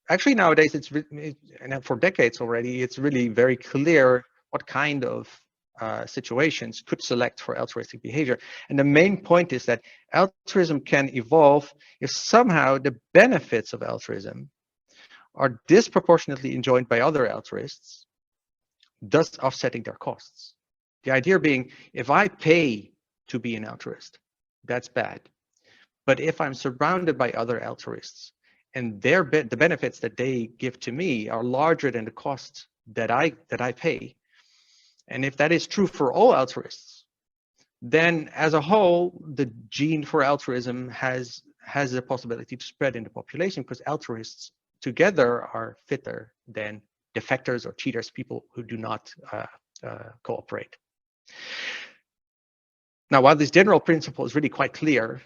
Actually, nowadays, and for decades already, it's really very clear what kind of situations could select for altruistic behavior. And the main point is that altruism can evolve if somehow the benefits of altruism are disproportionately enjoyed by other altruists, thus offsetting their costs. The idea being, if I pay to be an altruist, that's bad. But if I'm surrounded by other altruists and the benefits that they give to me are larger than the cost that I pay, and if that is true for all altruists, then as a whole, the gene for altruism has a possibility to spread in the population, because altruists together are fitter than defectors or cheaters, people who do not cooperate. Now, while this general principle is really quite clear,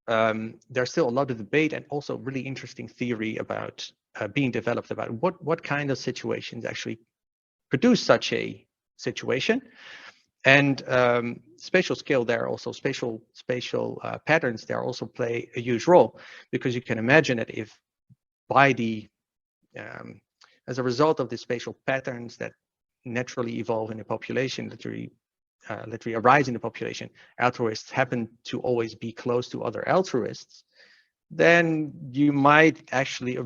there's still a lot of debate and also really interesting theory about being developed about what kind of situations actually produce such a situation. And spatial scale there also, spatial patterns there also play a huge role, because you can imagine that if by the as a result of the spatial patterns that naturally evolve in the population, literally arise in the population, altruists happen to always be close to other altruists, then you might actually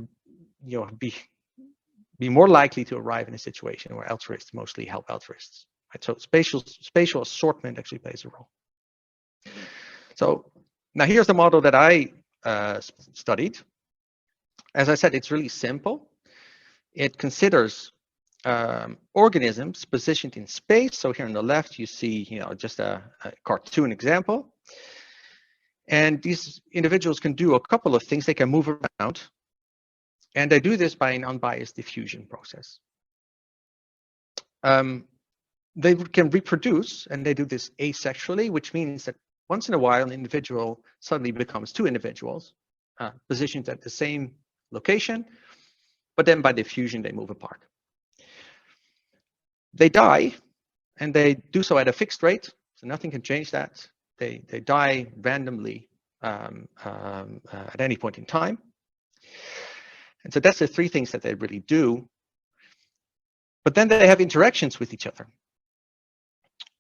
be more likely to arrive in a situation where altruists mostly help altruists. Right? So spatial assortment actually plays a role. So now here's the model that I studied. As I said, it's really simple. It considers organisms positioned in space. So here on the left, you see, just a cartoon example. And these individuals can do a couple of things. They can move around, and they do this by an unbiased diffusion process. They can reproduce, and they do this asexually, which means that once in a while, an individual suddenly becomes two individuals positioned at the same location, but then by diffusion, they move apart. They die, and they do so at a fixed rate, so nothing can change that. They die randomly at any point in time. And so that's the three things that they really do. But then they have interactions with each other.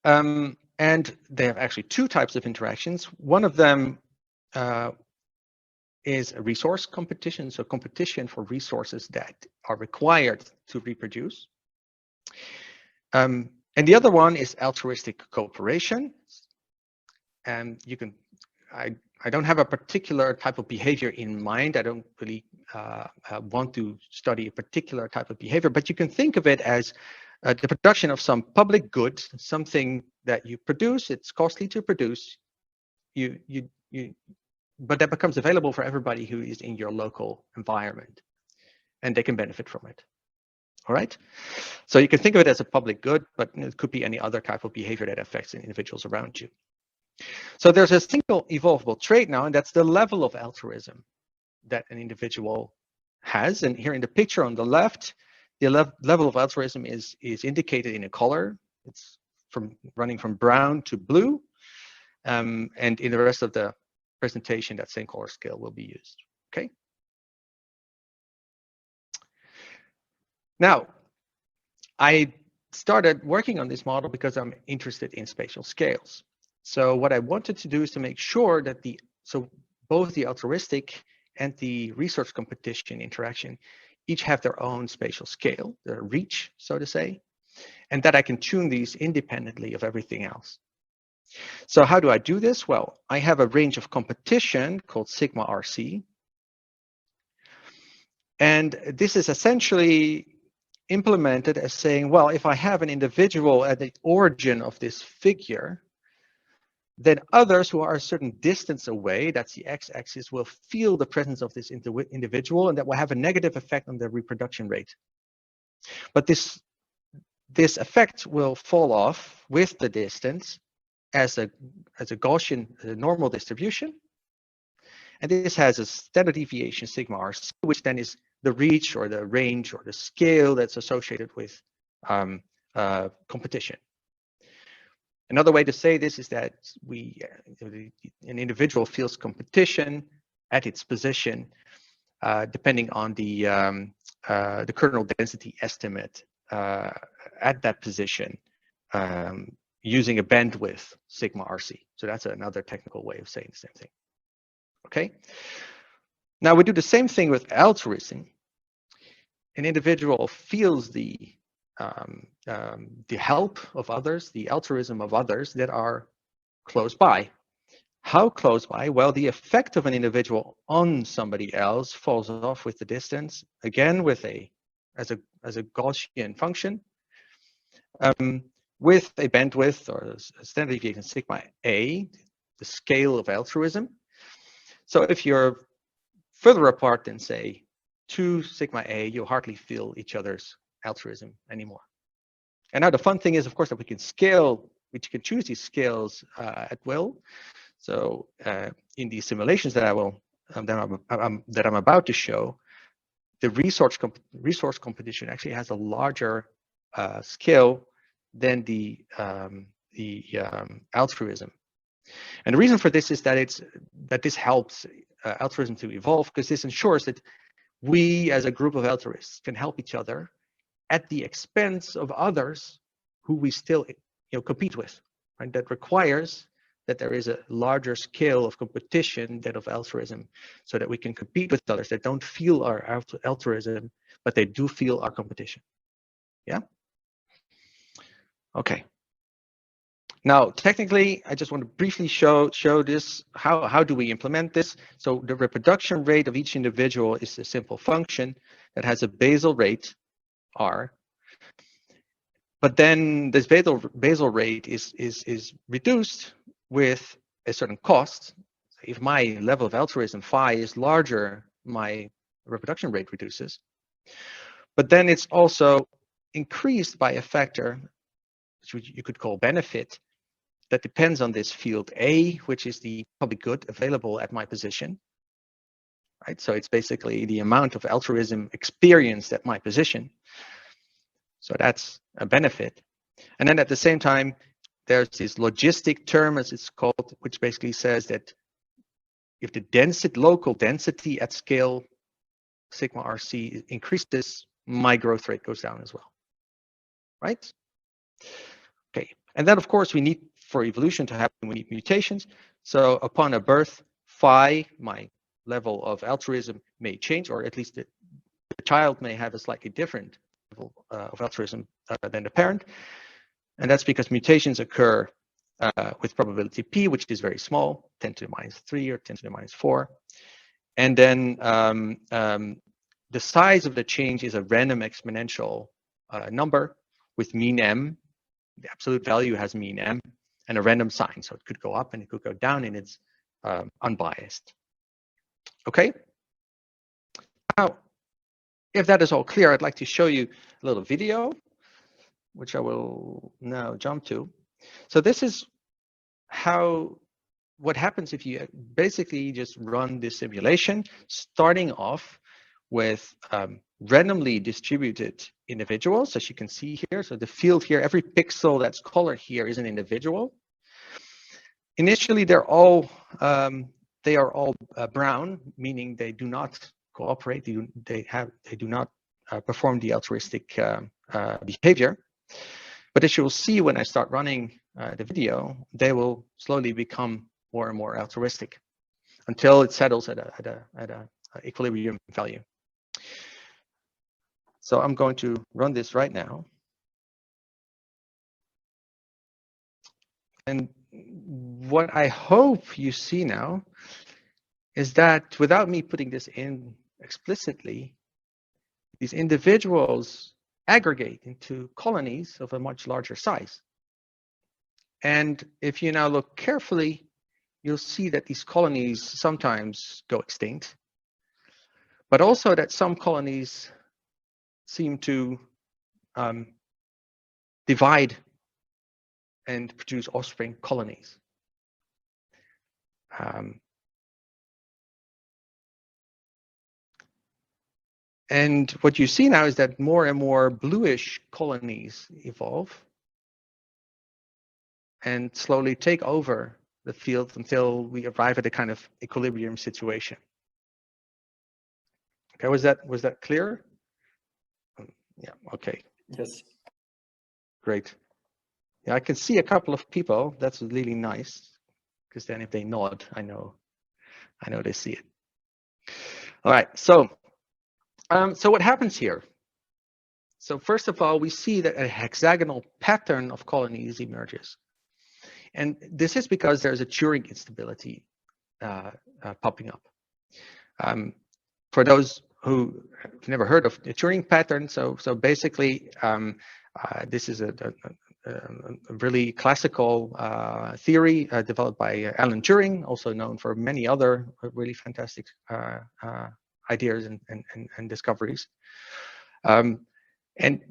And they have actually two types of interactions. One of them is a resource competition, so competition for resources that are required to reproduce. And the other one is altruistic cooperation. And I don't have a particular type of behavior in mind. I don't really want to study a particular type of behavior, but you can think of it as the production of some public good, something that you produce. It's costly to produce, but that becomes available for everybody who is in your local environment, and they can benefit from it. All right. So you can think of it as a public good, but it could be any other type of behavior that affects the individuals around you. So there's a single evolvable trait now, and that's the level of altruism that an individual has. And here in the picture on the left, the level of altruism is indicated in a color. It's running from brown to blue. And in the rest of the presentation, that same color scale will be used. Okay. Now, I started working on this model because I'm interested in spatial scales. So what I wanted to do is to make sure that both the altruistic and the research competition interaction each have their own spatial scale, their reach, so to say, and that I can tune these independently of everything else. So how do I do this? Well, I have a range of competition called sigma RC. And this is essentially implemented as saying, well, if I have an individual at the origin of this figure, then others who are a certain distance away, that's the x-axis, will feel the presence of this individual, and that will have a negative effect on their reproduction rate. But this effect will fall off with the distance as a Gaussian normal distribution. And this has a standard deviation sigma RC, which then is the reach or the range or the scale that's associated with competition. Another way to say this is that an individual feels competition at its position depending on the kernel density estimate at that position, using a bandwidth sigma RC. So that's another technical way of saying the same thing. Okay. Now we do the same thing with altruism. An individual feels the help of others, the altruism of others that are close by. How close by? Well, the effect of an individual on somebody else falls off with the distance, again with as a Gaussian function, with a bandwidth or a standard deviation sigma a, the scale of altruism. So if you're further apart than say 2 sigma a, you hardly feel each other's altruism anymore. And now the fun thing is, of course, that we can can choose these scales at will. So in these simulations that that I'm about to show, the resource competition actually has a larger scale than the altruism. And the reason for this is that this helps altruism to evolve, because this ensures that we as a group of altruists can help each other at the expense of others who we still compete with. Right? That requires that there is a larger scale of competition than of altruism, so that we can compete with others that don't feel our altruism, but they do feel our competition. Yeah? Okay. Now, technically, I just want to briefly show this. How do we implement this? So the reproduction rate of each individual is a simple function that has a basal rate, R. But then this basal rate is reduced with a certain cost. If my level of altruism phi is larger, my reproduction rate reduces. But then it's also increased by a factor, which you could call benefit, that depends on this field A, which is the public good available at my position. Right? So it's basically the amount of altruism experienced at my position. So that's a benefit. And then at the same time, there's this logistic term, as it's called, which basically says that if the local density at scale sigma RC increases, my growth rate goes down as well. Right? Okay. And then, of course, for evolution to happen, we need mutations. So upon a birth, phi, my level of altruism may change, or at least the child may have a slightly different level of altruism than the parent. And that's because mutations occur with probability p, which is very small, 10 to the minus 3 or 10 to the minus 4. And then the size of the change is a random exponential number with mean m. The absolute value has mean m and a random sign. So it could go up and it could go down, and it's unbiased. Okay. Now, if that is all clear, I'd like to show you a little video, which I will now jump to. So this is what happens if you basically just run this simulation, starting off with randomly distributed individuals, as you can see here. So the field here, every pixel that's colored here is an individual. Initially, they are all brown, meaning they do not cooperate. They do not perform the altruistic behavior. But as you will see when I start running the video, they will slowly become more and more altruistic until it settles at a equilibrium value. So I'm going to run this right now. And what I hope you see now is that without me putting this in explicitly, these individuals aggregate into colonies of a much larger size. And if you now look carefully, you'll see that these colonies sometimes go extinct, but also that some colonies seem to divide and produce offspring colonies. And what you see now is that more and more bluish colonies evolve and slowly take over the field until we arrive at a kind of equilibrium situation. Okay, was that clear? Yeah, okay. Yes. Great. Yeah, I can see a couple of people. That's really nice, because then if they nod, I know they see it. All right, so what happens here? So first of all, we see that a hexagonal pattern of colonies emerges. And this is because there's a Turing instability popping up. For those who have never heard of the Turing pattern, so basically, this is a really classical theory developed by Alan Turing, also known for many other really fantastic ideas and discoveries. And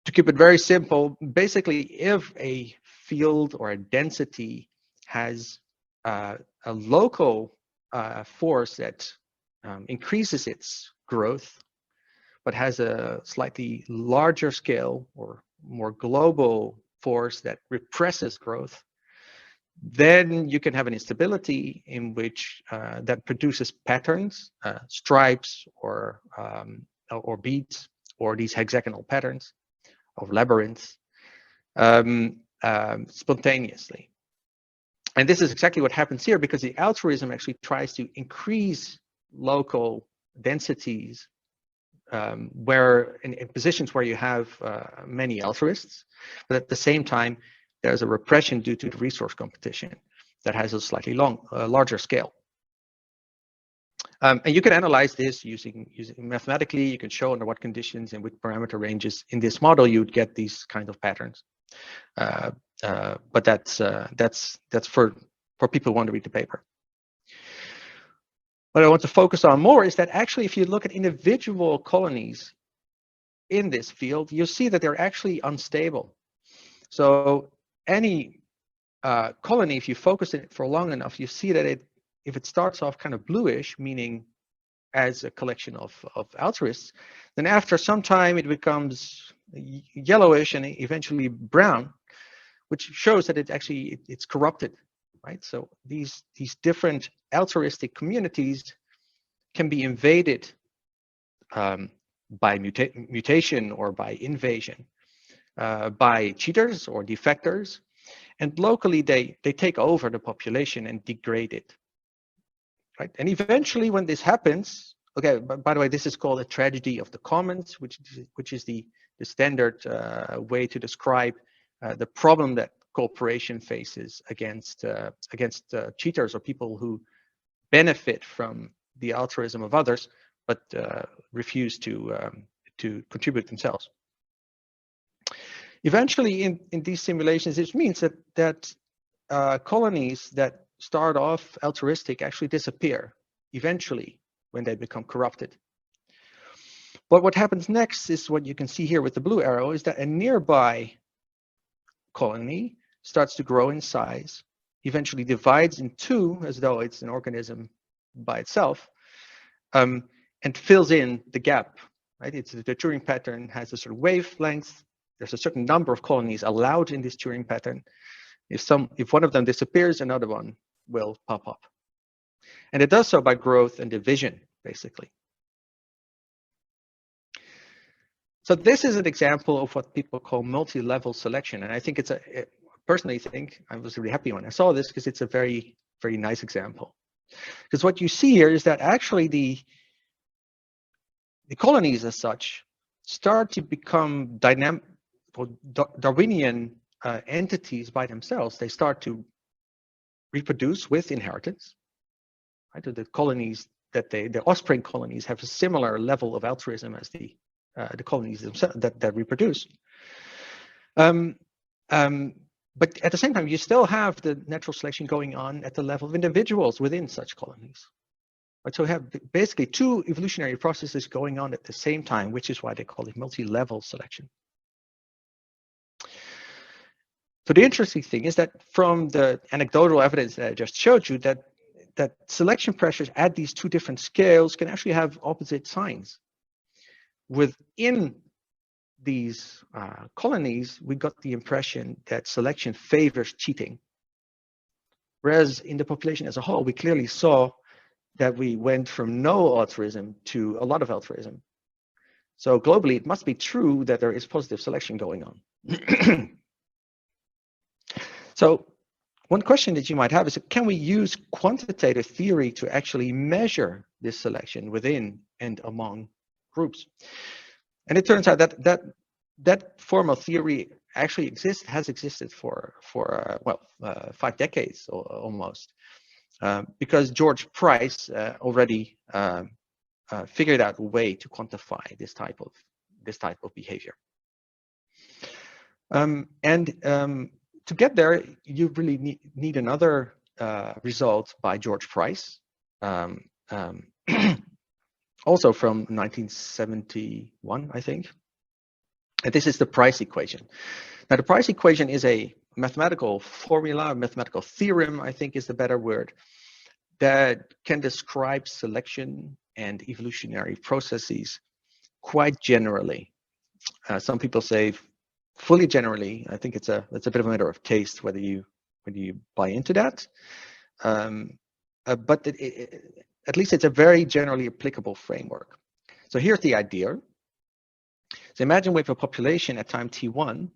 to keep it very simple, basically, if a field or a density has a local force that increases its growth, but has a slightly larger scale or more global force that represses growth, then you can have an instability in which that produces patterns, stripes or beads, or these hexagonal patterns of labyrinths spontaneously. And this is exactly what happens here, because the altruism actually tries to increase local densities where in positions where you have many altruists, but at the same time, there's a repression due to the resource competition that has a slightly larger scale. And you can analyze this using mathematically. You can show under what conditions and with parameter ranges in this model you would get these kind of patterns. But that's for people who want to read the paper. What I want to focus on more is that actually, if you look at individual colonies in this field, you'll see that they're actually unstable. So any colony, if you focus on it for long enough, you see that if it starts off kind of bluish, meaning as a collection of altruists, then after some time it becomes yellowish and eventually brown, which shows that it's corrupted, right? So these different altruistic communities can be invaded by mutation or by invasion, by cheaters or defectors, and locally they take over the population and degrade it. Right? And eventually, when this happens, okay, by the way, this is called a tragedy of the commons, which is the standard way to describe the problem that cooperation faces against cheaters or people who benefit from the altruism of others, but refuse to contribute themselves. Eventually, in these simulations, it means that colonies that start off altruistic actually disappear eventually when they become corrupted. But what happens next is what you can see here with the blue arrow, is that a nearby colony starts to grow in size, eventually divides in two as though it's an organism by itself, and fills in the gap. Right? The Turing pattern has a sort of wavelength. There's a certain number of colonies allowed in this Turing pattern. If one of them disappears, another one will pop up. And it does so by growth and division, basically. So this is an example of what people call multi-level selection. And I think personally think, I was really happy when I saw this, because it's a very, very nice example. Because what you see here is that actually the colonies as such start to become dynamic, or Darwinian entities by themselves. They start to reproduce with inheritance. Right? The colonies the offspring colonies have a similar level of altruism as the colonies themselves that reproduce. But at the same time, you still have the natural selection going on at the level of individuals within such colonies. Right? So we have basically two evolutionary processes going on at the same time, which is why they call it multi-level selection. So the interesting thing is that from the anecdotal evidence that I just showed you, that selection pressures at these two different scales can actually have opposite signs. Within these colonies, we got the impression that selection favors cheating. Whereas in the population as a whole, we clearly saw that we went from no altruism to a lot of altruism. So globally, it must be true that there is positive selection going on. So one question that you might have is, can we use quantitative theory to actually measure this selection within and among groups? And it turns out that form of theory actually has existed for 5 decades almost, because George Price already figured out a way to quantify this type of behavior. To get there, you really need another result by George Price, also from 1971, I think. And this is the Price equation. Now, the Price equation is a mathematical formula, a mathematical theorem, I think is the better word, that can describe selection and evolutionary processes quite generally. Some people say fully generally. I think it's a bit of a matter of taste whether you buy into that. But at least it's a very generally applicable framework. So here's the idea. So imagine we have a population at time t1,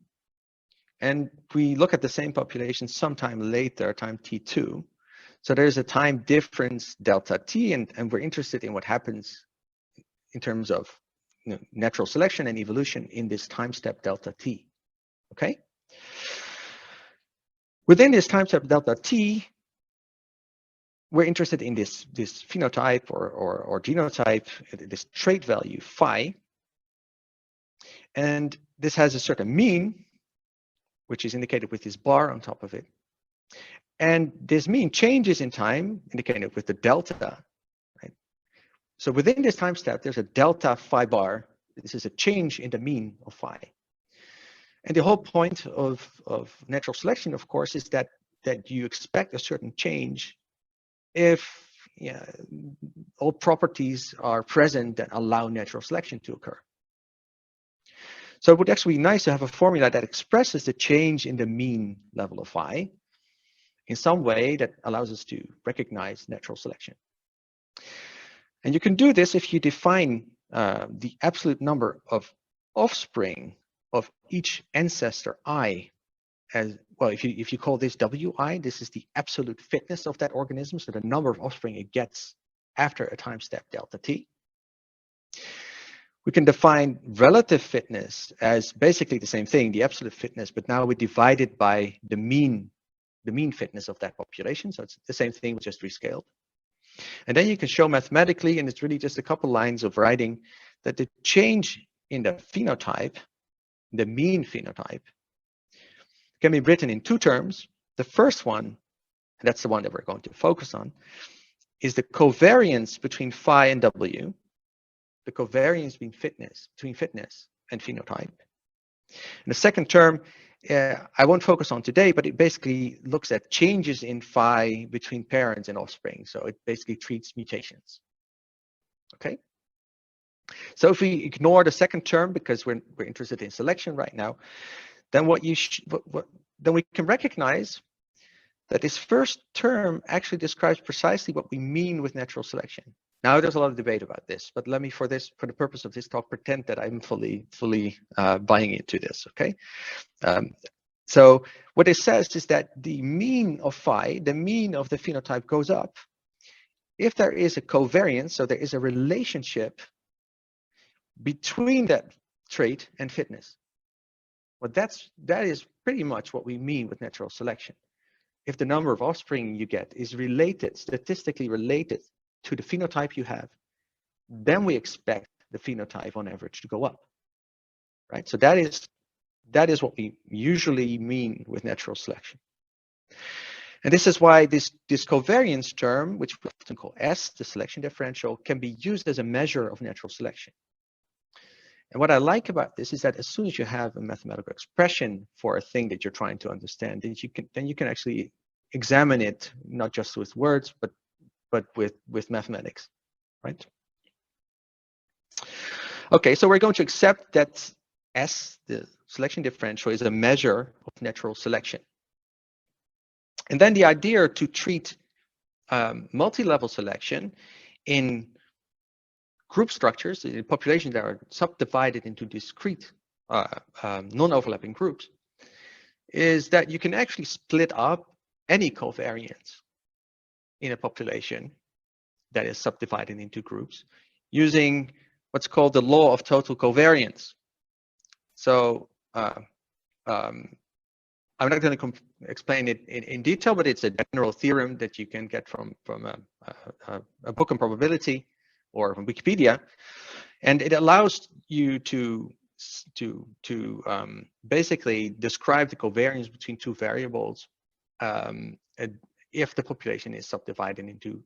and we look at the same population sometime later, time t2. So there's a time difference delta t, and we're interested in what happens in terms of natural selection and evolution in this time step delta t. Okay. Within this time step delta t, we're interested in this phenotype or genotype, this trait value phi, and this has a certain mean, which is indicated with this bar on top of it. And this mean changes in time, indicated with the delta, right? So within this time step, there's a delta phi bar. This is a change in the mean of phi. And the whole point of natural selection, of course, is that you expect a certain change if all properties are present that allow natural selection to occur. So it would actually be nice to have a formula that expresses the change in the mean level of phi in some way that allows us to recognize natural selection. And you can do this if you define the absolute number of offspring of each ancestor I as well. If you call this Wi, this is the absolute fitness of that organism, so the number of offspring it gets after a time step delta t. We can define relative fitness as basically the same thing, the absolute fitness, but now we divide it by the mean fitness of that population. So it's the same thing, just rescaled. And then you can show mathematically, and it's really just a couple lines of writing, that the change in the phenotype, the mean phenotype, can be written in 2 terms. The first one, and that's the one that we're going to focus on, is the covariance between phi and w, the covariance between fitness and phenotype. And the second term, I won't focus on today, but it basically looks at changes in phi between parents and offspring. So it basically treats mutations. Okay. So if we ignore the second term because we're interested in selection right now, then then we can recognize that this first term actually describes precisely what we mean with natural selection. Now there's a lot of debate about this, but let me, for the purpose of this talk, pretend that I'm fully buying into this. Okay. So what it says is that the mean of phi, the mean of the phenotype, goes up if there is a covariance, so there is a relationship between that trait and fitness. Well, that is pretty much what we mean with natural selection. If the number of offspring you get is related, statistically related to the phenotype you have, then we expect the phenotype on average to go up, right? So that is what we usually mean with natural selection. And this is why this covariance term, which we often call S, the selection differential, can be used as a measure of natural selection. And what I like about this is that as soon as you have a mathematical expression for a thing that you're trying to understand, then you can actually examine it not just with words, but with mathematics, right? Okay, so we're going to accept that S, the selection differential, is a measure of natural selection. And then the idea to treat multi-level selection in group structures, in populations that are subdivided into discrete non-overlapping groups, is that you can actually split up any covariance in a population that is subdivided into groups using what's called the law of total covariance. So I'm not going to explain it in detail, but it's a general theorem that you can get from a book on probability or from Wikipedia, and it allows you to basically describe the covariance between two variables if the population is subdivided into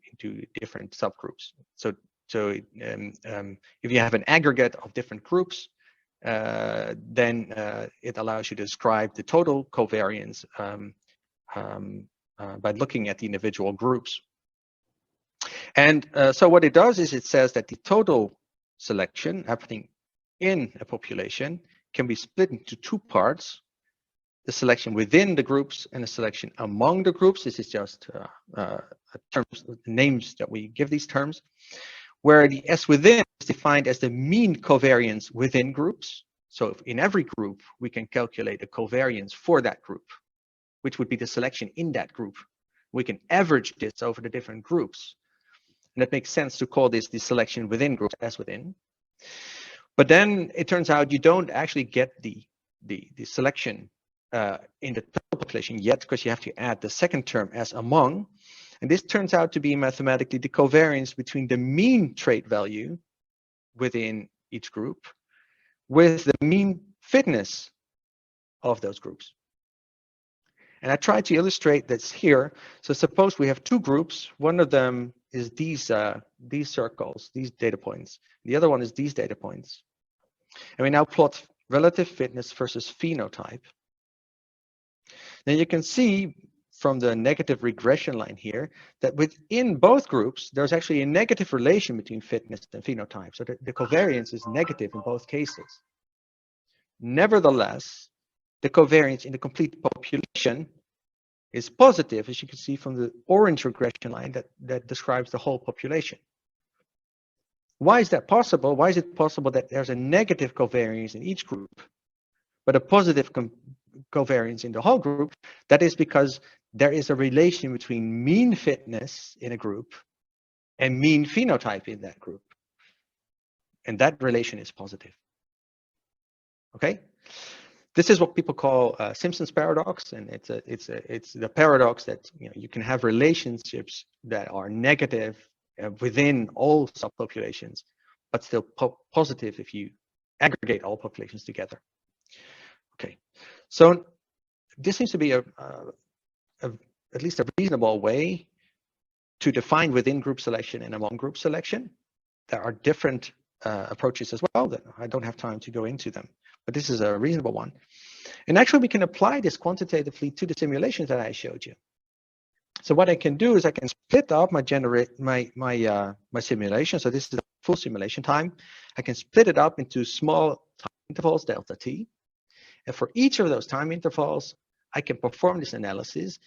different subgroups. So if you have an aggregate of different groups, then it allows you to describe the total covariance by looking at the individual groups. And so what it does is it says that the total selection happening in a population can be split into two parts: the selection within the groups and the selection among the groups. This is just terms, names that we give these terms, where the S within is defined as the mean covariance within groups. So if in every group, we can calculate a covariance for that group, which would be the selection in that group. We can average this over the different groups. And it makes sense to call this the selection within groups, S within. But then it turns out you don't actually get the selection in the total population yet, because you have to add the second term as among. And this turns out to be mathematically the covariance between the mean trait value within each group with the mean fitness of those groups. And I tried to illustrate this here. So suppose we have two groups. One of them is these circles, these data points. The other one is these data points. And we now plot relative fitness versus phenotype. Then you can see from the negative regression line here that within both groups, there's actually a negative relation between fitness and phenotype. So the covariance is negative in both cases. Nevertheless, the covariance in the complete population is positive, as you can see from the orange regression line that describes the whole population. Why is that possible? Why is it possible that there's a negative covariance in each group, but a positive covariance in the whole group? That is because there is a relation between mean fitness in a group and mean phenotype in that group. And that relation is positive. Okay? This is what people call Simpson's paradox, and it's the paradox that you can have relationships that are negative within all subpopulations, but still positive if you aggregate all populations together. Okay, so this seems to be at least a reasonable way to define within group selection and among group selection. There are different approaches as well that I don't have time to go into them, but this is a reasonable one. And actually we can apply this quantitatively to the simulations that I showed you. So what I can do is I can split up my simulation. So this is the full simulation time. I can split it up into small time intervals, delta t. And for each of those time intervals, I can perform this analysis,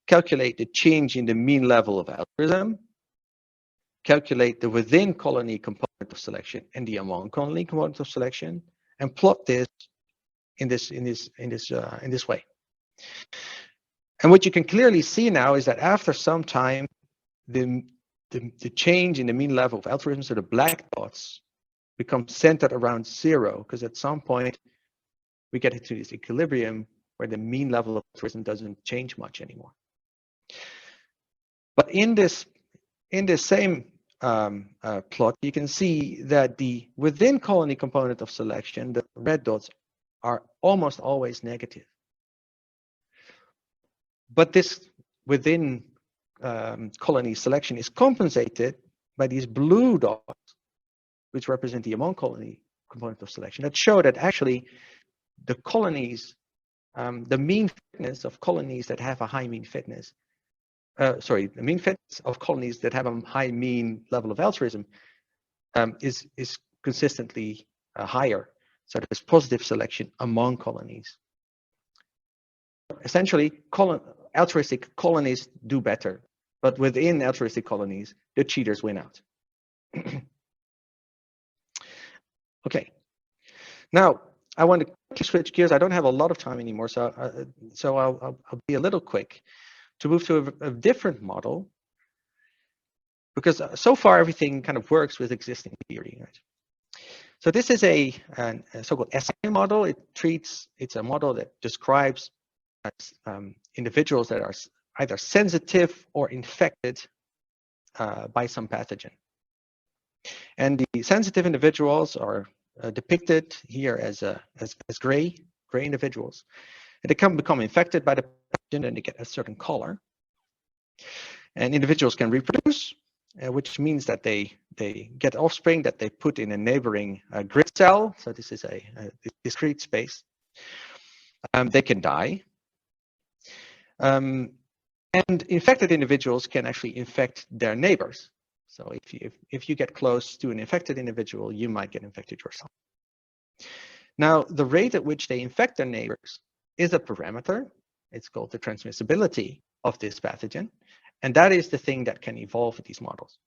calculate the change in the mean level of altruism, calculate the within colony component of selection and the among colony component of selection, and plot this in this way. And what you can clearly see now is that after some time, the change in the mean level of altruism, so the black dots, become centered around 0, because at some point we get into this equilibrium where the mean level of altruism doesn't change much anymore. But in this same plot, you can see that the within colony component of selection, the red dots, are almost always negative. But this within colony selection is compensated by these blue dots, which represent the among colony component of selection, that show that actually the colonies, the mean fitness of colonies that have a high mean fitness, the mean fitness of colonies that have a high mean level of altruism is consistently higher. So there's positive selection among colonies. Essentially, altruistic colonies do better But within altruistic colonies, the cheaters win out. Okay. Now, I want to quickly switch gears. I don't have a lot of time anymore, so I'll be a little quick to move to a different model, because so far everything kind of works with existing theory. Right? So this is a so-called SI model. It's a model that describes individuals that are either sensitive or infected by some pathogen. And the sensitive individuals are depicted here as gray individuals. And they can become infected by the pathogen and they get a certain color. And individuals can reproduce, which means that they get offspring that they put in a neighboring grid cell. So this is a discrete space. They can die. And infected individuals can actually infect their neighbors. So if you get close to an infected individual, you might get infected yourself. Now, the rate at which they infect their neighbors is a parameter. It's called the transmissibility of this pathogen. And that is the thing that can evolve with these models.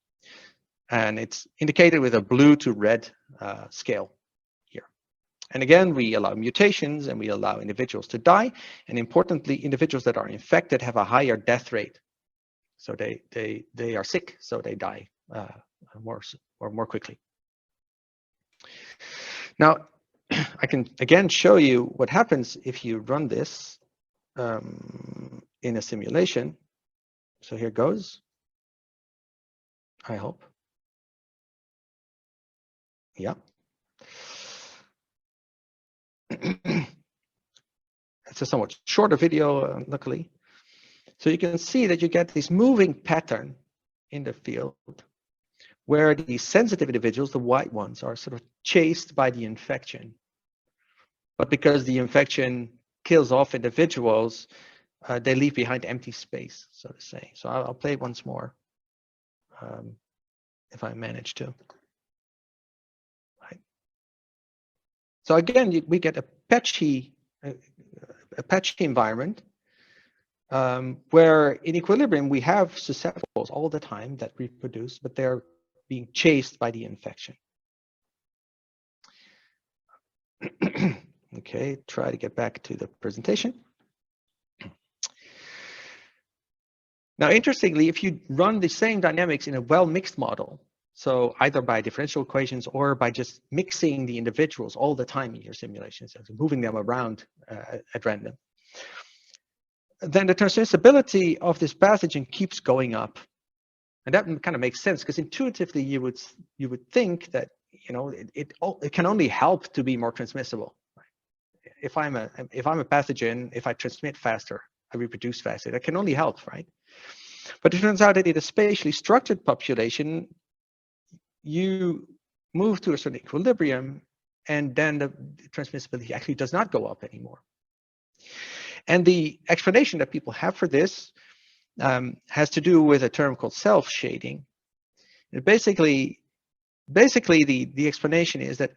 And it's indicated with a blue to red scale here. And again, we allow mutations and we allow individuals to die. And importantly, individuals that are infected have a higher death rate. So they are sick, so they die more quickly. Now, I can again show you what happens if you run this in a simulation. So here goes, I hope. Yeah. It's a somewhat shorter video, luckily. So you can see that you get this moving pattern in the field where the sensitive individuals, the white ones, are sort of chased by the infection. But because the infection kills off individuals, they leave behind empty space, so to say. So I'll play it once more, if I manage to. Right. So again, we get a patchy environment where in equilibrium we have susceptibles all the time that reproduce, but they're being chased by the infection. Okay, try to get back to the presentation. Now, interestingly, if you run the same dynamics in a well-mixed model, so either by differential equations or by just mixing the individuals all the time in your simulations, so moving them around at random, then the transmissibility of this pathogen keeps going up. And that kind of makes sense, because intuitively you would think that, you know, it can only help to be more transmissible. If I'm a pathogen, if I transmit faster, I reproduce faster, that can only help, right? But it turns out that in a spatially structured population, you move to a certain equilibrium, and then the transmissibility actually does not go up anymore. And the explanation that people have for this has to do with a term called self-shading. Basically, the explanation is that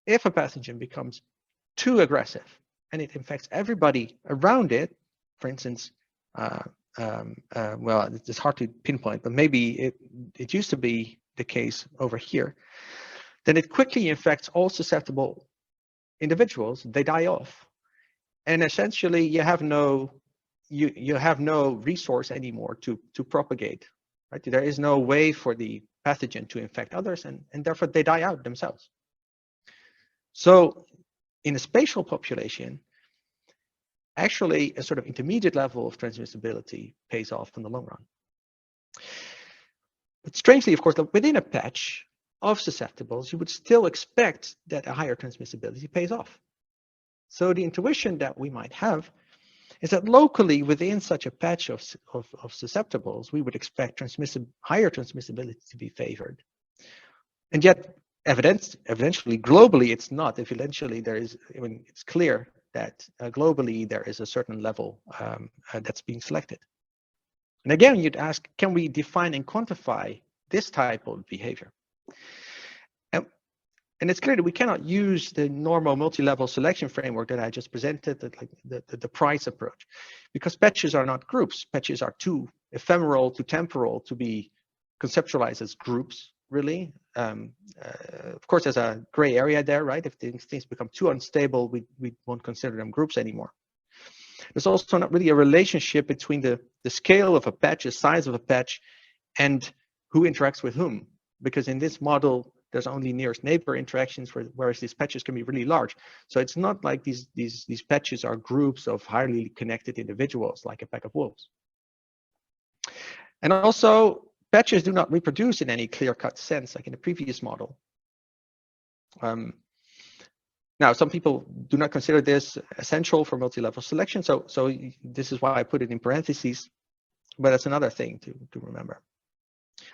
if a pathogen becomes too aggressive and it infects everybody around it, for instance, well, it's hard to pinpoint, but maybe it used to be the case over here, then it quickly infects all susceptible individuals. They die off, and essentially you have no resource anymore to propagate. Right? There is no way for the pathogen to infect others, and therefore they die out themselves. So in a spatial population, actually a sort of intermediate level of transmissibility pays off in the long run. But strangely, of course, within a patch of susceptibles, you would still expect that a higher transmissibility pays off. So the intuition that we might have is that locally within such a patch of susceptibles, we would expect higher transmissibility to be favored. And yet, eventually, globally, it's not. Eventually, it's clear that globally there is a certain level that's being selected. And again, you'd ask, can we define and quantify this type of behavior? And it's clear that we cannot use the normal multi-level selection framework that I just presented, like the price approach, because patches are not groups. Patches are two ephemeral to temporal to be conceptualized as groups, really. Of course, there's a gray area there, right? If things become too unstable, we won't consider them groups anymore. There's also not really a relationship between the scale of a patch, the size of a patch, and who interacts with whom. Because in this model, there's only nearest neighbor interactions, whereas these patches can be really large. So it's not like these patches are groups of highly connected individuals, like a pack of wolves. And also, patches do not reproduce in any clear-cut sense, like in the previous model. Now, some people do not consider this essential for multi-level selection, so this is why I put it in parentheses, but that's another thing to remember.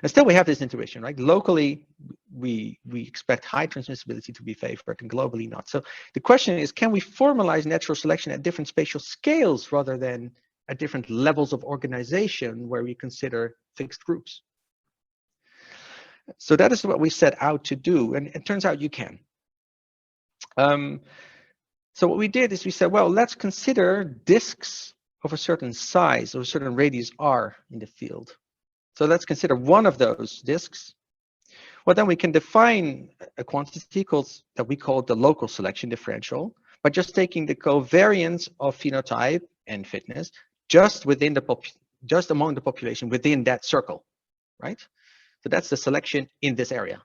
And still we have this intuition, right? Locally, we expect high transmissibility to be favored and globally not. So the question is, can we formalize natural selection at different spatial scales rather than at different levels of organization where we consider fixed groups? So that is what we set out to do, and it turns out you can. So what we did is we said, well, let's consider disks of a certain size or a certain radius r in the field. So let's consider one of those disks. Well, then we can define a quantity that we call the local selection differential by just taking the covariance of phenotype and fitness just within just among the population within that circle, right? So that's the selection in this area,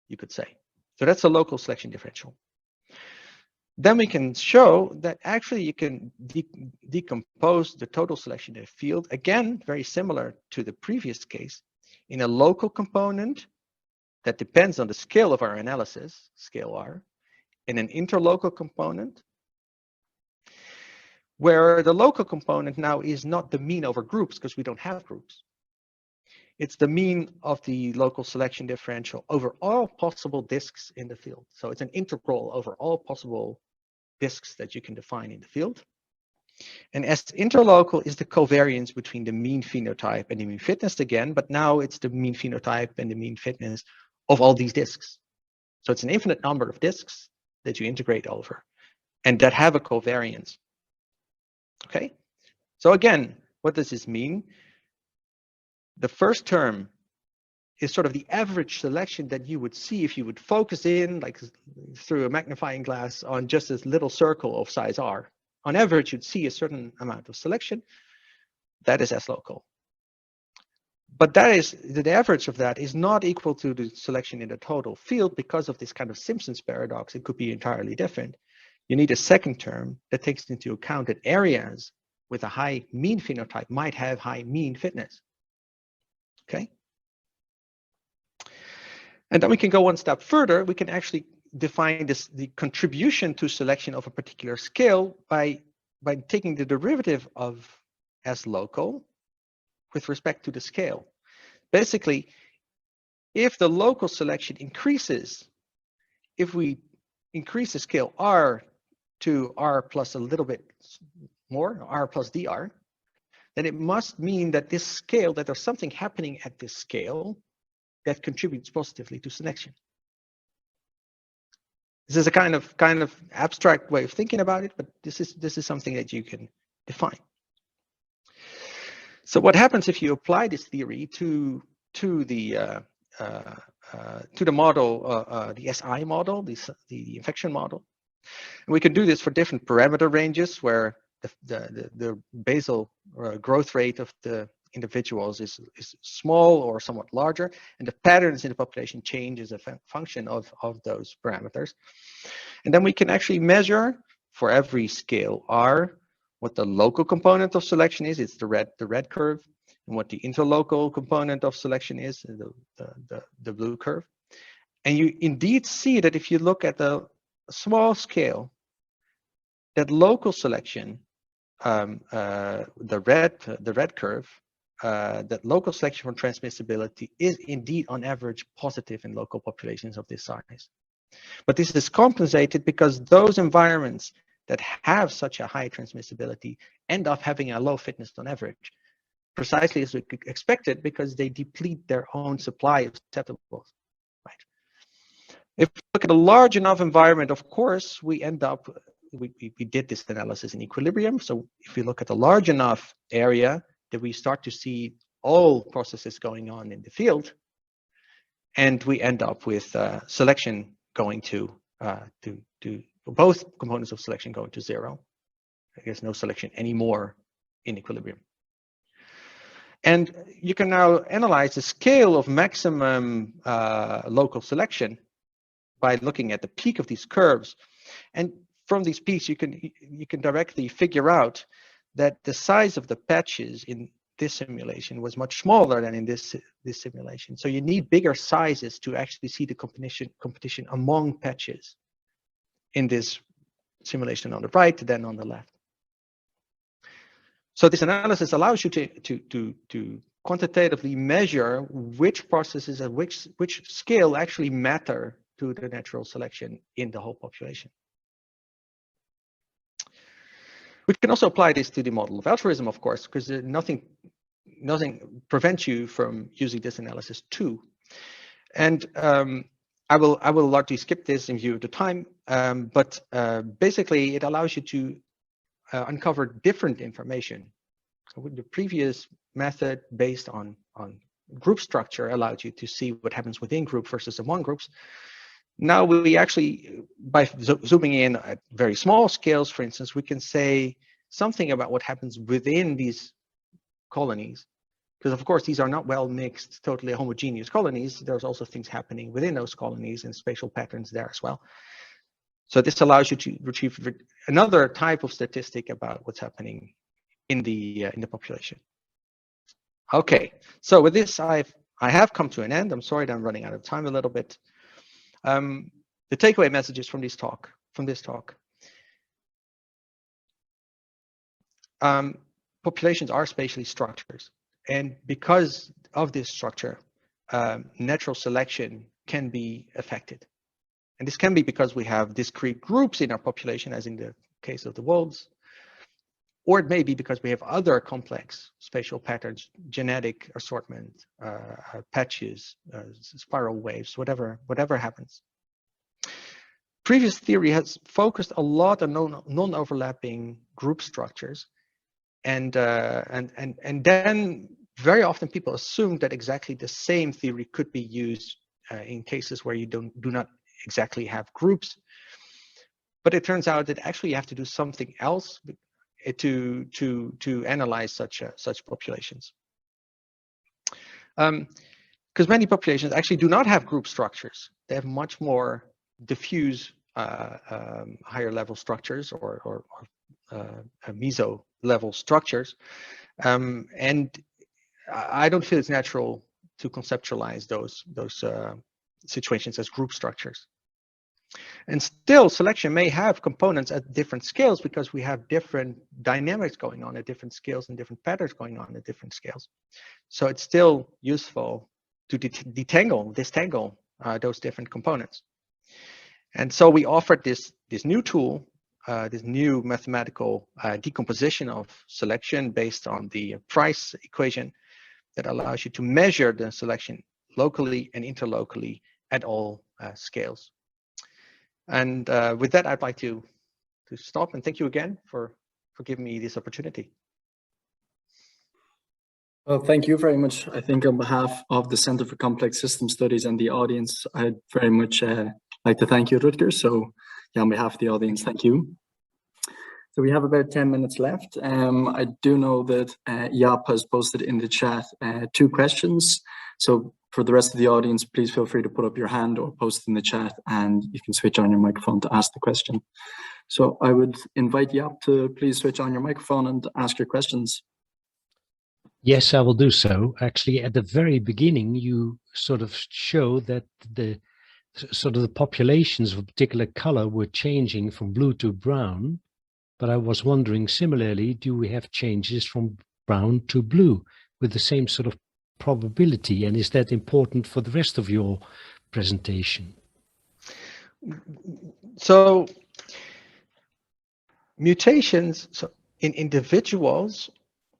you could say. So that's a local selection differential. Then we can show that actually you can decompose the total selection in a field, again, very similar to the previous case, in a local component that depends on the scale of our analysis, scale R, and an interlocal component, where the local component now is not the mean over groups, because we don't have groups. It's the mean of the local selection differential over all possible disks in the field. So it's an integral over all possible disks that you can define in the field. And S interlocal is the covariance between the mean phenotype and the mean fitness again, but now it's the mean phenotype and the mean fitness of all these disks. So it's an infinite number of disks that you integrate over and that have a covariance. Okay, so again, what does this mean? The first term is sort of the average selection that you would see if you would focus in, like through a magnifying glass, on just this little circle of size R. On average, you'd see a certain amount of selection. That is S local. But that is, the average of that is not equal to the selection in the total field because of this kind of Simpson's paradox. It could be entirely different. You need a second term that takes into account that areas with a high mean phenotype might have high mean fitness. Okay. And then we can go one step further. We can actually define the contribution to selection of a particular scale by taking the derivative of S local with respect to the scale. Basically, if the local selection increases, if we increase the scale R to R plus a little bit more, R plus dr, then it must mean that this scale, that there's something happening at this scale that contributes positively to selection. This is a kind of abstract way of thinking about it, but this is something that you can define. So what happens if you apply this theory to the model, the SI model, the infection model? And we can do this for different parameter ranges where the basal growth rate of the individuals is small or somewhat larger, and the patterns in the population change as a function of those parameters. And then we can actually measure for every scale R what the local component of selection is. It's the red curve, and what the interlocal component of selection is, the blue curve. And you indeed see that if you look at the small scale, that local selection, the red curve, that local selection for transmissibility is indeed on average positive in local populations of this size. But this is compensated because those environments that have such a high transmissibility end up having a low fitness on average, precisely as we expected, because they deplete their own supply of susceptibles. Right? If we look at a large enough environment, of course, we end up, we did this analysis in equilibrium. So if we look at a large enough area, that we start to see all processes going on in the field, and we end up with selection going to both components of selection going to 0. There's no selection anymore in equilibrium. And you can now analyze the scale of maximum local selection by looking at the peak of these curves. And from these peaks, you can directly figure out that the size of the patches in this simulation was much smaller than in this simulation. So you need bigger sizes to actually see the competition among patches in this simulation on the right than on the left. So this analysis allows you to quantitatively measure which processes at which scale actually matter to the natural selection in the whole population. We can also apply this to the model of altruism, of course, because nothing prevents you from using this analysis too. And I will largely skip this in view of the time, but basically it allows you to uncover different information. So with the previous method based on group structure allowed you to see what happens within group versus among groups. Now we actually, by zooming in at very small scales, for instance, we can say something about what happens within these colonies. Because of course, these are not well mixed, totally homogeneous colonies. There's also things happening within those colonies and spatial patterns there as well. So this allows you to retrieve another type of statistic about what's happening in the population. Okay, so with this, I have come to an end. I'm sorry that I'm running out of time a little bit. The takeaway messages from this talk. Populations are spatially structures, and because of this structure, natural selection can be affected. And this can be because we have discrete groups in our population, as in the case of the wolves, or it may be because we have other complex spatial patterns, genetic assortment, patches, spiral waves, whatever happens. Previous theory has focused a lot on non-overlapping group structures, and then very often people assume that exactly the same theory could be used in cases where you do not exactly have groups. But it turns out that actually you have to do something else to analyze such populations. Because many populations actually do not have group structures. They have much more diffuse higher level structures or meso level structures. And I don't feel it's natural to conceptualize those situations as group structures. And still, selection may have components at different scales because we have different dynamics going on at different scales and different patterns going on at different scales. So it's still useful to disentangle those different components. And so we offered this new tool, this new mathematical decomposition of selection based on the price equation that allows you to measure the selection locally and interlocally at all scales. And with that, I'd like to stop and thank you again for giving me this opportunity. Well, thank you very much. I think on behalf of the Center for Complex System Studies and the audience, I'd very much like to thank you, Rutger. So yeah, on behalf of the audience, thank you. So we have about 10 minutes left. I do know that Jaap has posted in the chat 2 questions. So for the rest of the audience, please feel free to put up your hand or post in the chat and you can switch on your microphone to ask the question. So I would invite Jaap to please switch on your microphone and ask your questions. Yes, I will do so. Actually, at the very beginning, you sort of show that the populations of a particular color were changing from blue to brown. But I was wondering, similarly, do we have changes from brown to blue with the same sort of probability? And is that important for the rest of your presentation? So mutations in individuals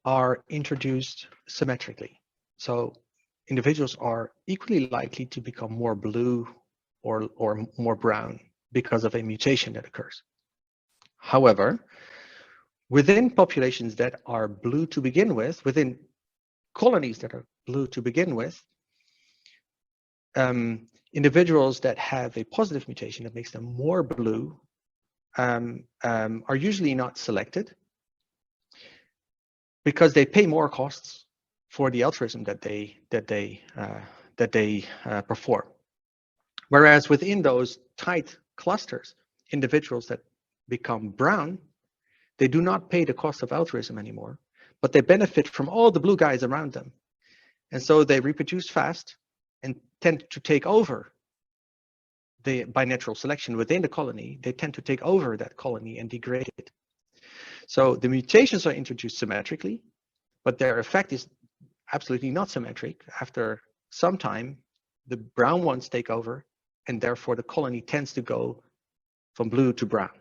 are introduced symmetrically. So individuals are equally likely to become more blue or more brown because of a mutation that occurs. However, within populations that are blue to begin with, within colonies that are blue to begin with, individuals that have a positive mutation that makes them more blue are usually not selected because they pay more costs for the altruism that they perform. Whereas within those tight clusters, individuals that become brown, they do not pay the cost of altruism anymore, but they benefit from all the blue guys around them. And so they reproduce fast and tend to take over by natural selection within the colony. They tend to take over that colony and degrade it. So the mutations are introduced symmetrically, but their effect is absolutely not symmetric. After some time, the brown ones take over, and therefore the colony tends to go from blue to brown.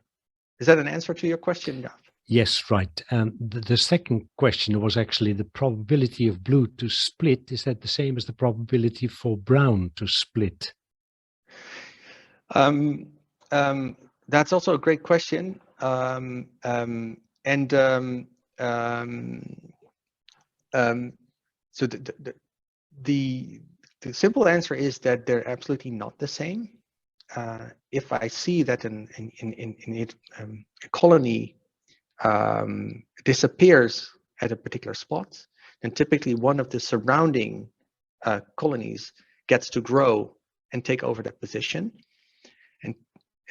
Is that an answer to your question, Gav? Yes, right. The second question was actually the probability of blue to split. Is that the same as the probability for brown to split? That's also a great question. So the simple answer is that they're absolutely not the same. If I see that a colony disappears at a particular spot, then typically one of the surrounding colonies gets to grow and take over that position.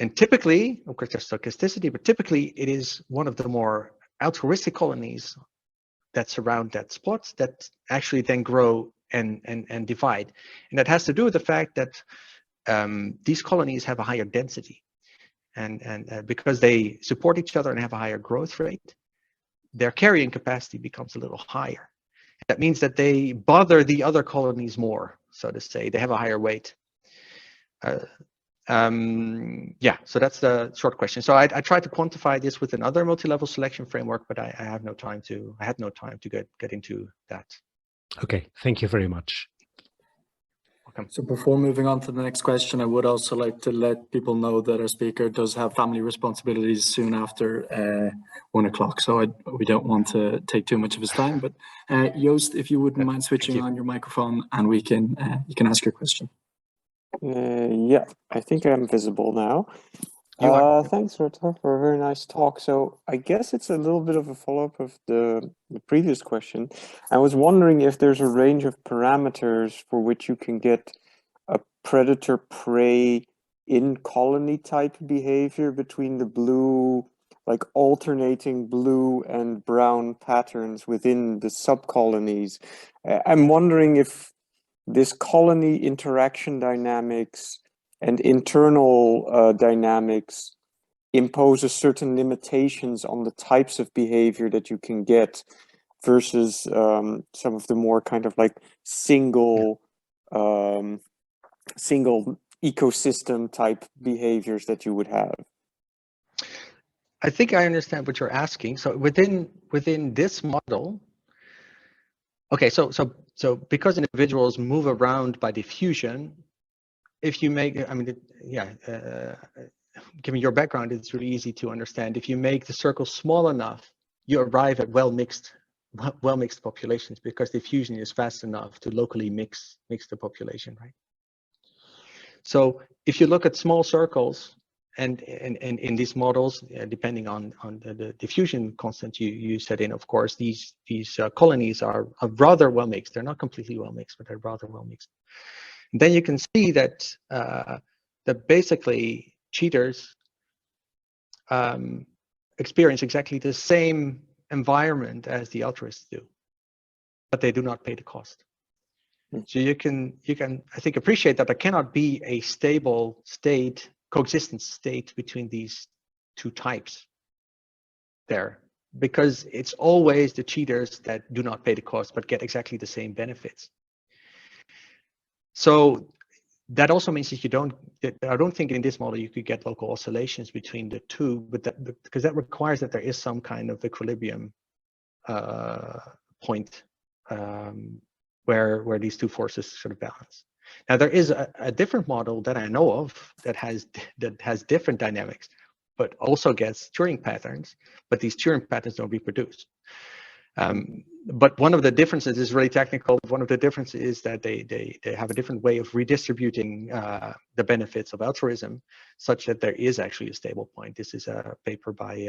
And typically, of course, there's stochasticity, but typically it is one of the more altruistic colonies that surround that spot that actually then grow and divide. And that has to do with the fact that these colonies have a higher density. And because they support each other and have a higher growth rate, their carrying capacity becomes a little higher. That means that they bother the other colonies more, so to say. They have a higher weight. Yeah, so that's the short question. So I tried to quantify this with another multi-level selection framework, but I had no time to get into that. Okay, thank you very much. Welcome. So before moving on to the next question, I would also like to let people know that our speaker does have family responsibilities soon after 1 o'clock. So we don't want to take too much of his time, but Joost, if you wouldn't mind switching on your microphone and you can ask your question. Yeah, I think I'm visible now. Thanks, Rutger, for a very nice talk. So I guess it's a little bit of a follow-up of the previous question. I was wondering if there's a range of parameters for which you can get a predator-prey in colony type behavior between the blue, like alternating blue and brown patterns within the subcolonies. I'm wondering if this colony interaction dynamics and internal dynamics imposes certain limitations on the types of behavior that you can get versus some of the more kind of like single ecosystem type behaviors that you would have. I think I understand what you're asking. So within this model, okay, so because individuals move around by diffusion, if you make, I mean, given your background, it's really easy to understand. If you make the circle small enough, you arrive at well-mixed populations because diffusion is fast enough to locally mix the population, right? So if you look at small circles, and in these models, depending on the diffusion constant you set in, of course, these colonies are rather well mixed. They're not completely well mixed, but they're rather well mixed. And then you can see that that basically cheaters experience exactly the same environment as the altruists do, but they do not pay the cost. So you can I think appreciate that there cannot be a stable state, coexistent state between these two types there, because it's always the cheaters that do not pay the cost but get exactly the same benefits. So that also means that I don't think in this model you could get local oscillations between the two, because that requires that there is some kind of equilibrium point where these two forces sort of balance. Now there is a different model that I know of that has different dynamics, but also gets Turing patterns, but these Turing patterns don't reproduce. But one of the differences is really technical. One of the differences is that they have a different way of redistributing the benefits of altruism, such that there is actually a stable point. This is a paper by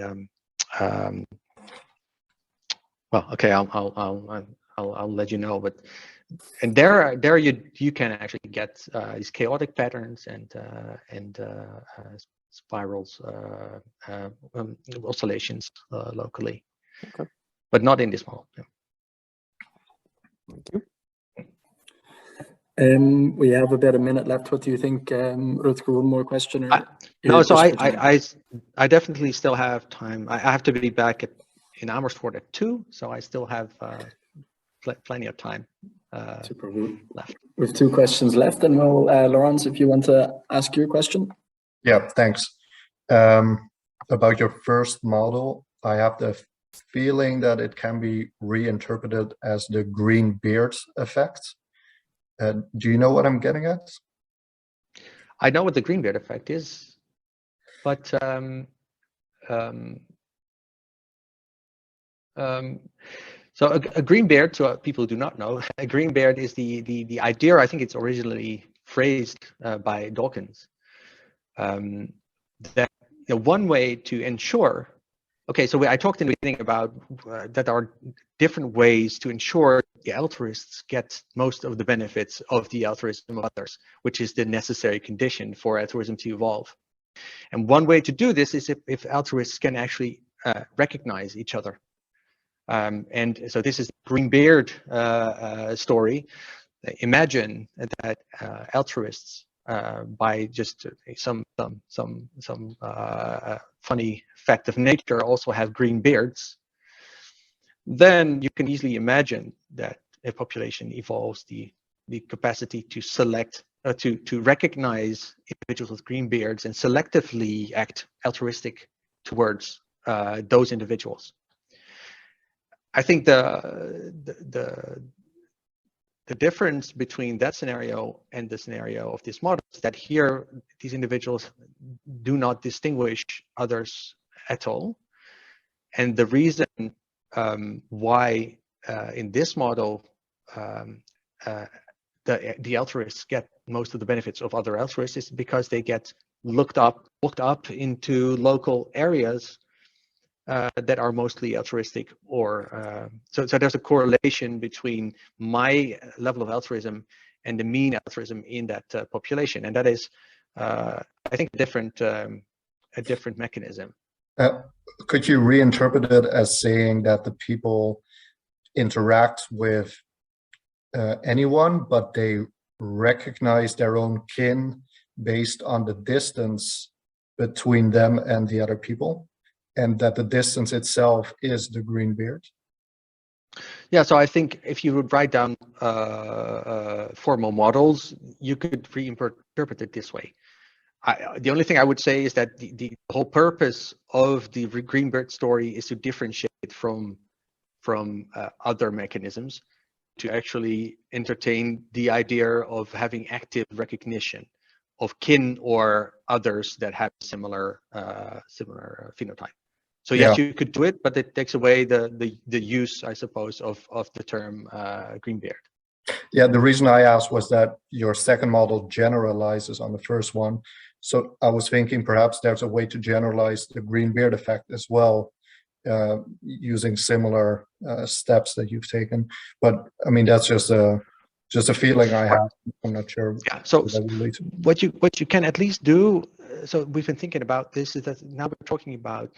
well, okay, I'll let you know, but and there you can actually get these chaotic patterns and spirals, oscillations locally, Okay. but not in this model. Yeah. Thank you. We have about a minute left. What do you think, Rutger? One more question? Or No, so I definitely still have time. I have to be back in Amersfoort at 2, so I still have plenty of time Super. left. We have 2 questions left, and we'll, Laurence, if you want to ask your question. Yeah, thanks. About your first model, I have the feeling that it can be reinterpreted as the green beard effect. Do you know what I'm getting at? I know what the green beard effect is, but so a green beard, to people who do not know, a green beard is the idea. I think it's originally phrased by Dawkins. That one way to ensure. Okay, so I talked in the beginning about that there are different ways to ensure the altruists get most of the benefits of the altruism of others, which is the necessary condition for altruism to evolve. And one way to do this is if altruists can actually recognize each other. And so this is the green beard story. Imagine that altruists, by just some funny fact of nature, also have green beards, then you can easily imagine that a population evolves the capacity to select, to recognize individuals with green beards and selectively act altruistic towards those individuals. I think the difference between that scenario and the scenario of this model is that here these individuals do not distinguish others at all, and the reason why in this model the altruists get most of the benefits of other altruists is because they get looked up into local areas that are mostly altruistic, or so there's a correlation between my level of altruism and the mean altruism in that population, and that is, I think, a different mechanism. Could you reinterpret it as saying that the people interact with anyone, but they recognize their own kin based on the distance between them and the other people? And that the distance itself is the green beard? Yeah, so I think if you would write down formal models, you could reinterpret it this way. The only thing I would say is that the whole purpose of the green beard story is to differentiate from other mechanisms, to actually entertain the idea of having active recognition of kin or others that have similar phenotype. So yes, you could do it, but it takes away the use, I suppose, of the term green beard. Yeah, the reason I asked was that your second model generalizes on the first one. So I was thinking perhaps there's a way to generalize the green beard effect as well, using similar steps that you've taken. But I mean, that's just a feeling I have. I'm not sure. Yeah. So what you can at least do. So we've been thinking about this, is that now we're talking about,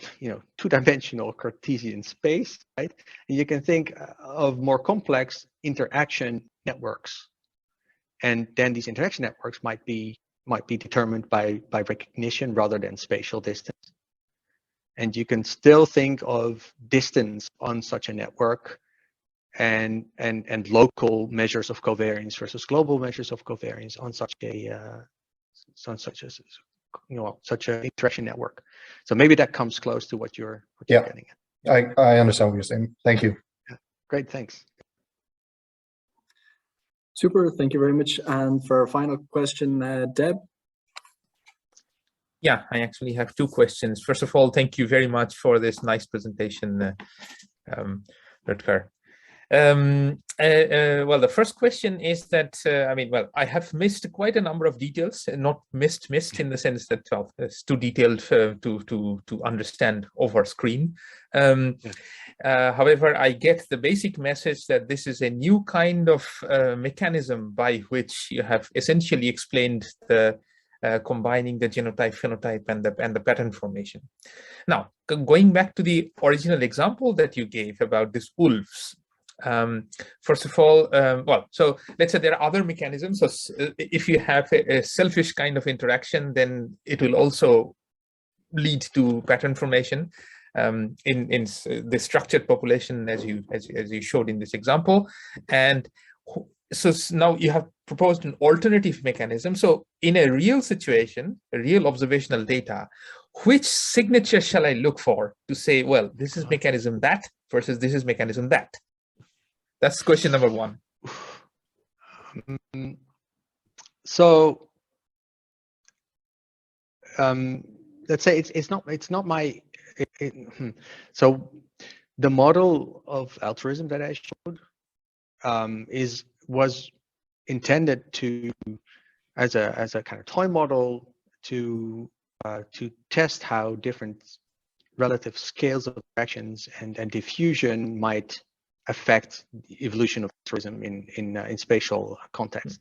two-dimensional Cartesian space, right? And you can think of more complex interaction networks, and then these interaction networks might be determined by recognition rather than spatial distance. And you can still think of distance on such a network and local measures of covariance versus global measures of covariance on such an interaction network. So maybe that comes close to what you're getting at. I understand what you're saying. Thank you. Yeah. Great, thanks. Super, thank you very much. And for our final question, Deb. Yeah, I actually have 2 questions. First of all, thank you very much for this nice presentation. Rutger. Well, the first question is that, I mean, well, I have missed quite a number of details, not missed in the sense that, well, it's too detailed to understand over screen. However, I get the basic message that this is a new kind of mechanism by which you have essentially explained the combining the genotype, phenotype, and the pattern formation. Now, going back to the original example that you gave about these wolves. First of all, well, so let's say there are other mechanisms. So if you have a selfish kind of interaction, then it will also lead to pattern formation in the structured population, as you showed in this example. And so now you have proposed an alternative mechanism. So in a real situation, a real observational data, which signature shall I look for to say, well, this is mechanism that versus this is mechanism that? That's question number one. So let's say it's not my. So the model of altruism that I showed was intended to as a kind of toy model to test how different relative scales of actions and diffusion might affect the evolution of altruism in spatial context.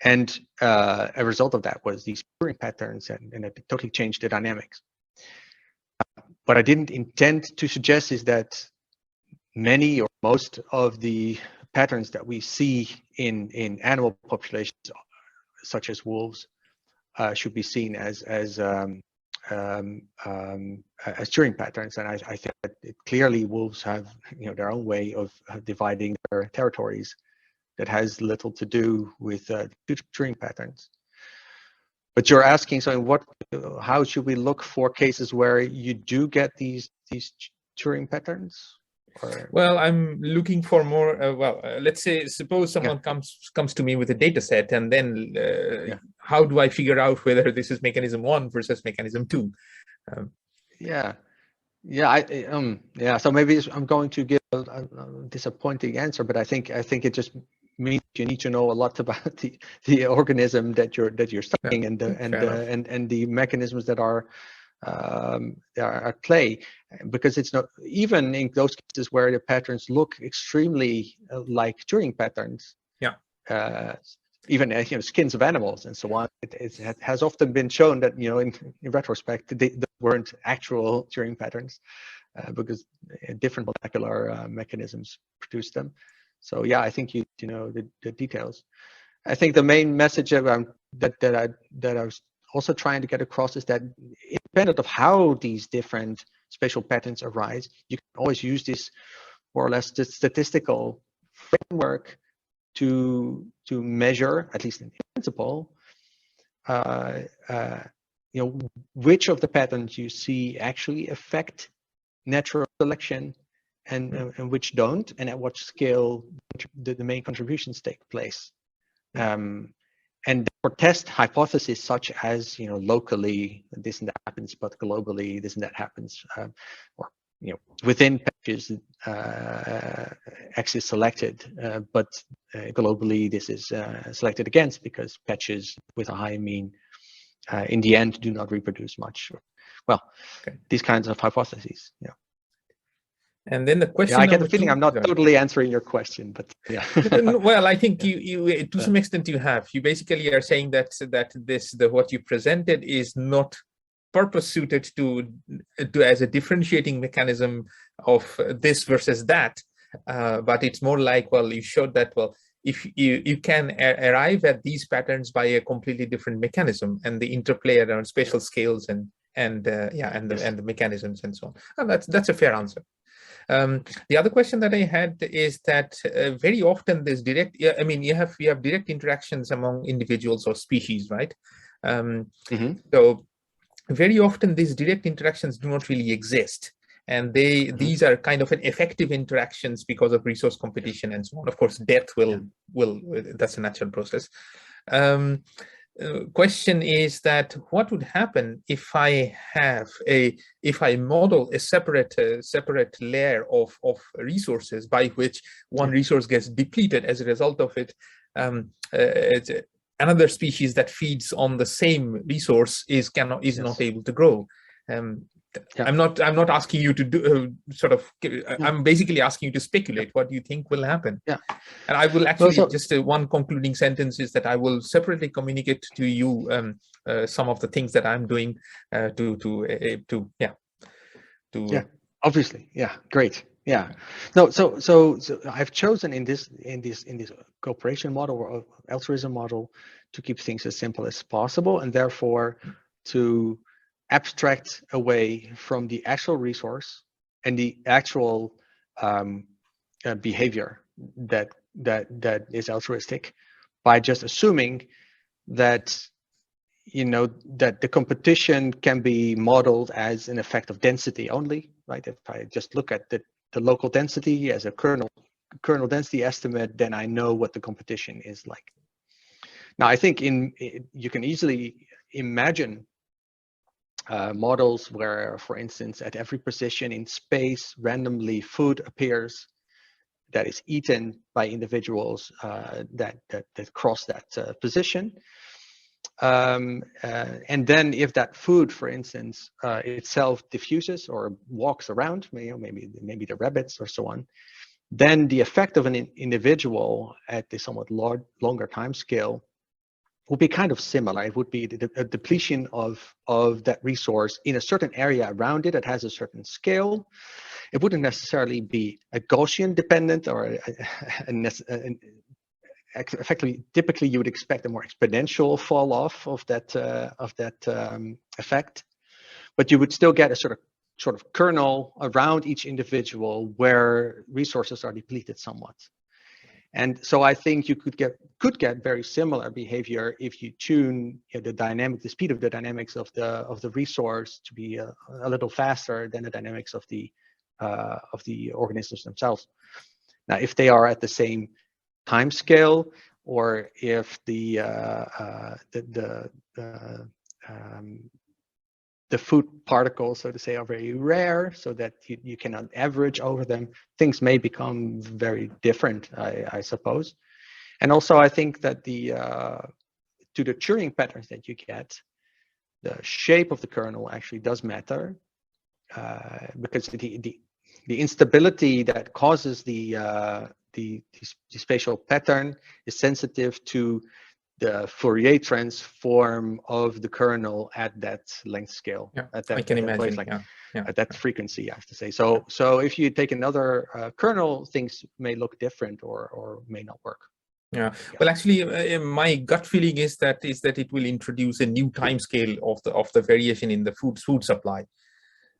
And a result of that was these Turing patterns, and it totally changed the dynamics. What I didn't intend to suggest is that many or most of the patterns that we see in animal populations, such as wolves, should be seen as Turing patterns, and I think that clearly wolves have their own way of dividing their territories that has little to do with Turing patterns. But you're asking, so how should we look for cases where you do get these Turing patterns? Or? Well, I'm looking for more. Let's say, suppose someone comes to me with a data set, and then how do I figure out whether this is mechanism 1 versus mechanism 2? So maybe I'm going to give a disappointing answer, but I think it just means you need to know a lot about the organism that you're studying and the mechanisms that are at play, because it's not even in those cases where the patterns look extremely like Turing patterns. Even skins of animals and so on. It has often been shown that in retrospect they weren't actual Turing patterns because different molecular mechanisms produced them. So yeah, I think you know the details. I think the main message that I was also trying to get across is that independent of how these different spatial patterns arise, you can always use this more or less the statistical framework to measure, at least in principle, which of the patterns you see actually affect natural selection and which don't, and at what scale the main contributions take place. And for test hypotheses such as locally this and that happens, but globally this and that happens, or within patches X is selected, but globally this is selected against because patches with a high mean in the end do not reproduce much. Well, these kinds of hypotheses. And then the question. I get the feeling I'm not totally answering your question, but yeah. Well, I think you to some extent you have. You basically are saying that what you presented is not purpose suited to as a differentiating mechanism of this versus that, but it's more like, well, you showed that, well, if you can arrive at these patterns by a completely different mechanism and the interplay around spatial scales and the mechanisms and so on. And that's a fair answer. The other question that I had is that very often there's direct. You have direct interactions among individuals or species, right? So very often these direct interactions do not really exist, and these are kind of an effective interactions because of resource competition and so on. Of course, death will that's a natural process. question is that what would happen if I model a separate layer of resources by which one resource gets depleted as a result of it. Another species that feeds on the same resource is not able to grow. I'm not asking you to do I'm basically asking you to speculate what you think will happen. And I will actually just one concluding sentence is that I will separately communicate to you some of the things that I'm doing obviously, great. No, so I've chosen in this cooperation model or altruism model to keep things as simple as possible, and therefore to abstract away from the actual resource and the actual behavior that is altruistic, by just assuming that that the competition can be modeled as an effect of density only, right? If I just look at the local density as a kernel density estimate, then I know what the competition is like. Now, I think you can easily imagine models where, for instance, at every position in space, randomly food appears that is eaten by individuals that cross that position. And then if that food, for instance, itself diffuses or walks around, maybe the rabbits or so on, then the effect of an individual at the somewhat longer time scale would be kind of similar. It would be a depletion of that resource in a certain area around it that has a certain scale. It wouldn't necessarily be a Gaussian dependent or effectively, typically you would expect a more exponential fall off of that effect, but you would still get a sort of kernel around each individual where resources are depleted somewhat. And so I think you could get very similar behavior if you tune the speed of the dynamics of the resource to be a little faster than the dynamics of the organisms themselves. Now, if they are at the same time scale, or if the food particles, so to say, are very rare, so that you cannot average over them, things may become very different, I suppose. And also, I think that to the Turing patterns that you get, the shape of the kernel actually does matter, because the instability that causes the spatial pattern is sensitive to the Fourier transform of the kernel at that length scale. At that, I can imagine. At that frequency, I have to say. So if you take another kernel, things may look different or may not work. Well, actually, my gut feeling is that it will introduce a new time scale of the variation in the food supply.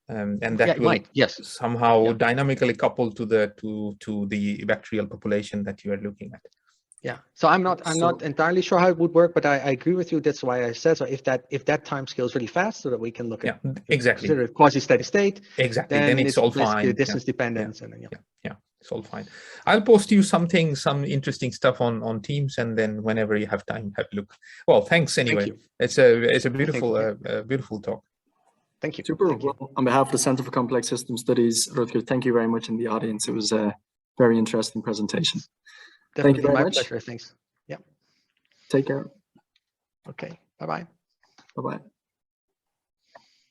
And that will somehow dynamically couple to the bacterial population that you are looking at. So I'm not entirely sure how it would work, but I agree with you. That's why I said, so if that time scale is really fast, so that we can look at consider it quasi-steady state, then it's all fine. Distance dependence, and it's all fine. I'll post you some interesting stuff on Teams, and then whenever you have time, have a look. Well, thanks anyway. It's a beautiful talk. Thank you. Super. Well, on behalf of the Center for Complex System Studies, Rutger, thank you very much in the audience. It was a very interesting presentation. Definitely. Thank you very much. Pleasure. Thanks. Take care. Okay. Bye-bye. Bye-bye.